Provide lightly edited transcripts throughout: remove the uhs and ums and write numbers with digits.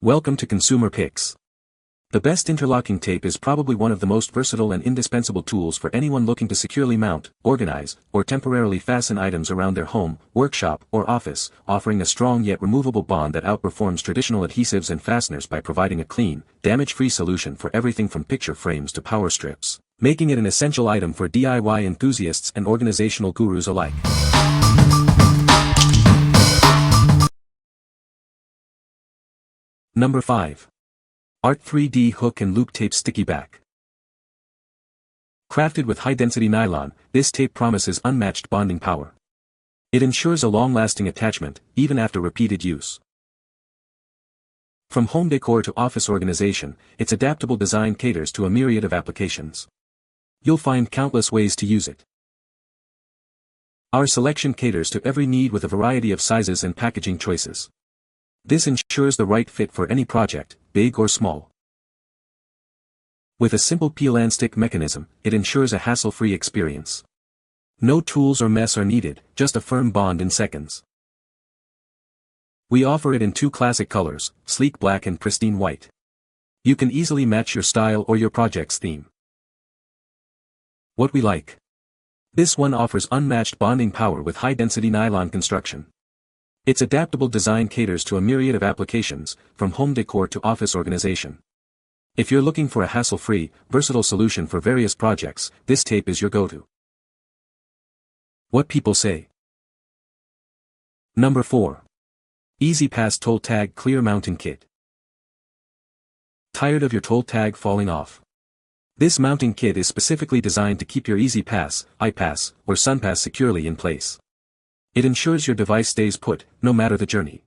Welcome to Consumer Picks. The best interlocking tape is probably one of the most versatile and indispensable tools for anyone looking to securely mount, organize, or temporarily fasten items around their home, workshop, or office, offering a strong yet removable bond that outperforms traditional adhesives and fasteners by providing a clean, damage-free solution for everything from picture frames to power strips, making it an essential item for DIY enthusiasts and organizational gurus alike. Number 5. Art 3D Hook and Loop Tape Sticky Back. Crafted with high-density nylon, this tape promises unmatched bonding power. It ensures a long-lasting attachment, even after repeated use. From home decor to office organization, its adaptable design caters to a myriad of applications. You'll find countless ways to use it. Our selection caters to every need with a variety of sizes and packaging choices. This ensures the right fit for any project, big or small. With a simple peel and stick mechanism, it ensures a hassle-free experience. No tools or mess are needed, just a firm bond in seconds. We offer it in two classic colors, sleek black and pristine white. You can easily match your style or your project's theme. What we like. This one offers unmatched bonding power with high-density nylon construction. Its adaptable design caters to a myriad of applications, from home decor to office organization. If you're looking for a hassle-free, versatile solution for various projects, this tape is your go-to. What people say. Number 4. Easy Pass Toll Tag Clear Mounting Kit. Tired of your toll tag falling off? This mounting kit is specifically designed to keep your Easy Pass, iPass, or SunPass securely in place. It ensures your device stays put, no matter the journey.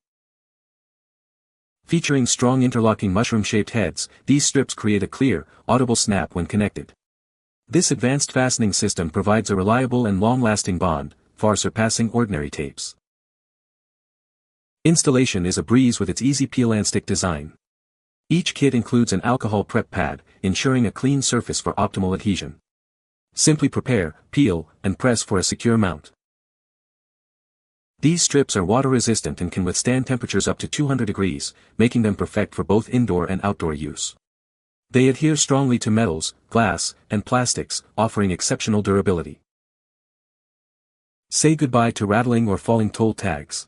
Featuring strong interlocking mushroom-shaped heads, these strips create a clear, audible snap when connected. This advanced fastening system provides a reliable and long-lasting bond, far surpassing ordinary tapes. Installation is a breeze with its easy peel and stick design. Each kit includes an alcohol prep pad, ensuring a clean surface for optimal adhesion. Simply prepare, peel, and press for a secure mount. These strips are water-resistant and can withstand temperatures up to 200 degrees, making them perfect for both indoor and outdoor use. They adhere strongly to metals, glass, and plastics, offering exceptional durability. Say goodbye to rattling or falling toll tags.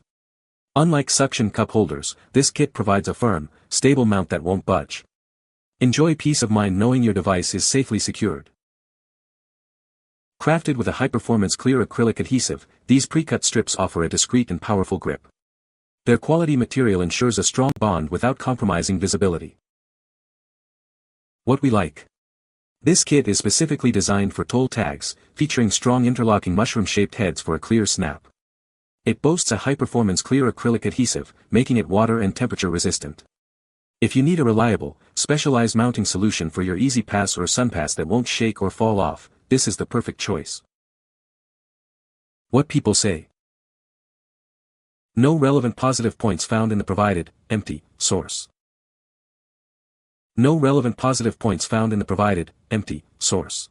Unlike suction cup holders, this kit provides a firm, stable mount that won't budge. Enjoy peace of mind knowing your device is safely secured. Crafted with a high-performance clear acrylic adhesive, these pre-cut strips offer a discreet and powerful grip. Their quality material ensures a strong bond without compromising visibility. What we like. This kit is specifically designed for toll tags, featuring strong interlocking mushroom-shaped heads for a clear snap. It boasts a high-performance clear acrylic adhesive, making it water and temperature resistant. If you need a reliable, specialized mounting solution for your Easy Pass or SunPass that won't shake or fall off, this is the perfect choice. What people say. No relevant positive points found in the provided, empty, source. No relevant positive points found in the provided, empty, source.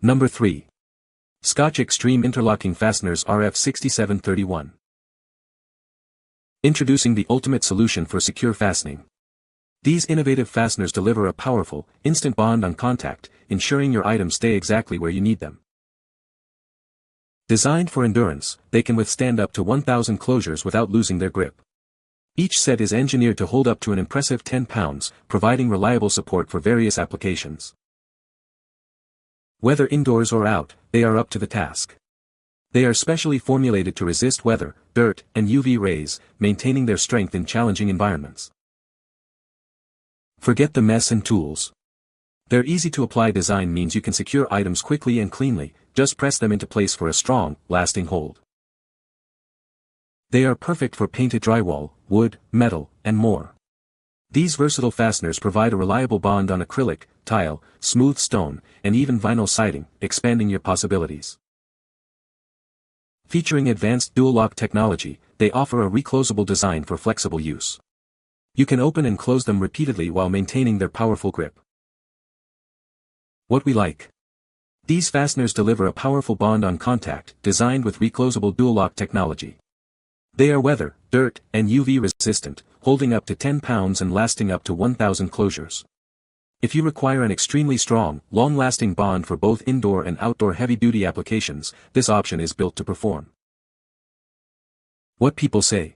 Number 3. Scotch Extreme Interlocking Fasteners RF6731. Introducing the ultimate solution for secure fastening. These innovative fasteners deliver a powerful, instant bond on contact, ensuring your items stay exactly where you need them. Designed for endurance, they can withstand up to 1,000 closures without losing their grip. Each set is engineered to hold up to an impressive 10 pounds, providing reliable support for various applications. Whether indoors or out, they are up to the task. They are specially formulated to resist weather, dirt, and UV rays, maintaining their strength in challenging environments. Forget the mess and tools. Their easy-to-apply design means you can secure items quickly and cleanly, just press them into place for a strong, lasting hold. They are perfect for painted drywall, wood, metal, and more. These versatile fasteners provide a reliable bond on acrylic, tile, smooth stone, and even vinyl siding, expanding your possibilities. Featuring advanced dual-lock technology, they offer a reclosable design for flexible use. You can open and close them repeatedly while maintaining their powerful grip. What we like. These fasteners deliver a powerful bond on contact, designed with reclosable dual-lock technology. They are weather, dirt, and UV resistant, holding up to 10 pounds and lasting up to 1,000 closures. If you require an extremely strong, long-lasting bond for both indoor and outdoor heavy-duty applications, this option is built to perform. What people say.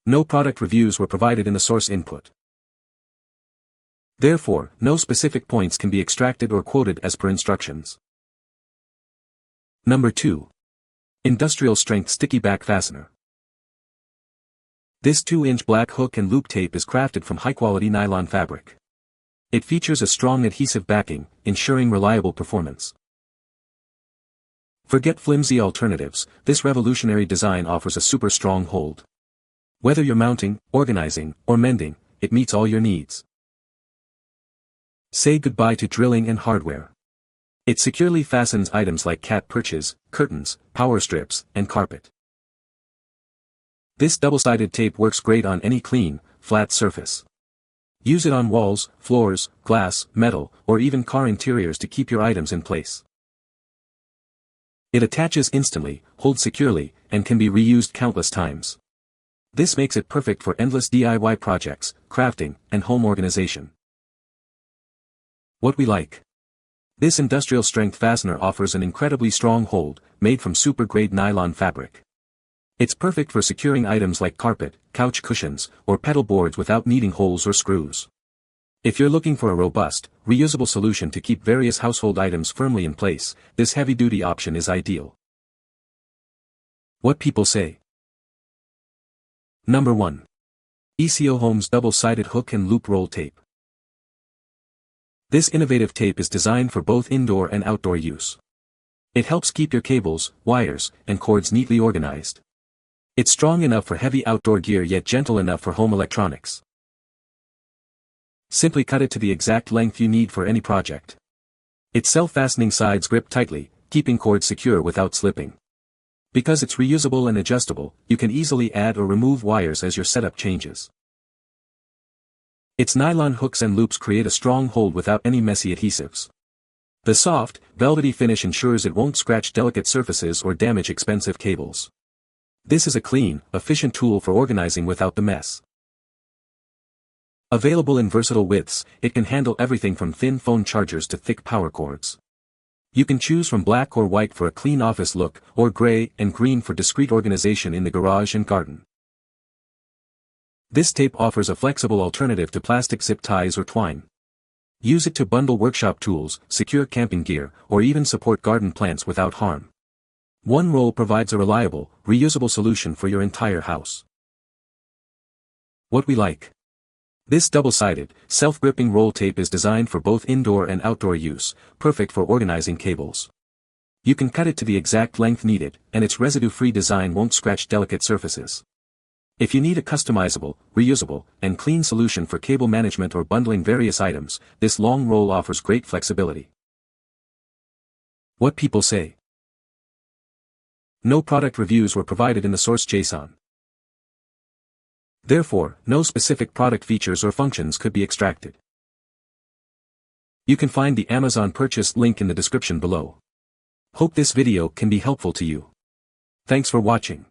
No product reviews were provided in the source input. Therefore, no specific points can be extracted or quoted as per instructions. Number 2. Industrial Strength Sticky Back Fastener. This 2-inch black hook and loop tape is crafted from high-quality nylon fabric. It features a strong adhesive backing, ensuring reliable performance. Forget flimsy alternatives, this revolutionary design offers a super strong hold. Whether you're mounting, organizing, or mending, it meets all your needs. Say goodbye to drilling and hardware. It securely fastens items like cat perches, curtains, power strips, and carpet. This double-sided tape works great on any clean, flat surface. Use it on walls, floors, glass, metal, or even car interiors to keep your items in place. It attaches instantly, holds securely, and can be reused countless times. This makes it perfect for endless DIY projects, crafting, and home organization. What we like. This industrial strength fastener offers an incredibly strong hold, made from super-grade nylon fabric. It's perfect for securing items like carpet, couch cushions, or pedal boards without needing holes or screws. If you're looking for a robust, reusable solution to keep various household items firmly in place, this heavy-duty option is ideal. What people say. Number 1. ECOHomes Double-Sided Hook and Loop Roll Tape. This innovative tape is designed for both indoor and outdoor use. It helps keep your cables, wires, and cords neatly organized. It's strong enough for heavy outdoor gear yet gentle enough for home electronics. Simply cut it to the exact length you need for any project. Its self-fastening sides grip tightly, keeping cords secure without slipping. Because it's reusable and adjustable, you can easily add or remove wires as your setup changes. Its nylon hooks and loops create a strong hold without any messy adhesives. The soft, velvety finish ensures it won't scratch delicate surfaces or damage expensive cables. This is a clean, efficient tool for organizing without the mess. Available in versatile widths, it can handle everything from thin phone chargers to thick power cords. You can choose from black or white for a clean office look, or gray and green for discreet organization in the garage and garden. This tape offers a flexible alternative to plastic zip ties or twine. Use it to bundle workshop tools, secure camping gear, or even support garden plants without harm. One roll provides a reliable, reusable solution for your entire house. What we like. This double-sided, self-gripping roll tape is designed for both indoor and outdoor use, perfect for organizing cables. You can cut it to the exact length needed, and its residue-free design won't scratch delicate surfaces. If you need a customizable, reusable, and clean solution for cable management or bundling various items, this long roll offers great flexibility. What people say. No product reviews were provided in the source JSON. Therefore, no specific product features or functions could be extracted. You can find the Amazon purchase link in the description below. Hope this video can be helpful to you. Thanks for watching.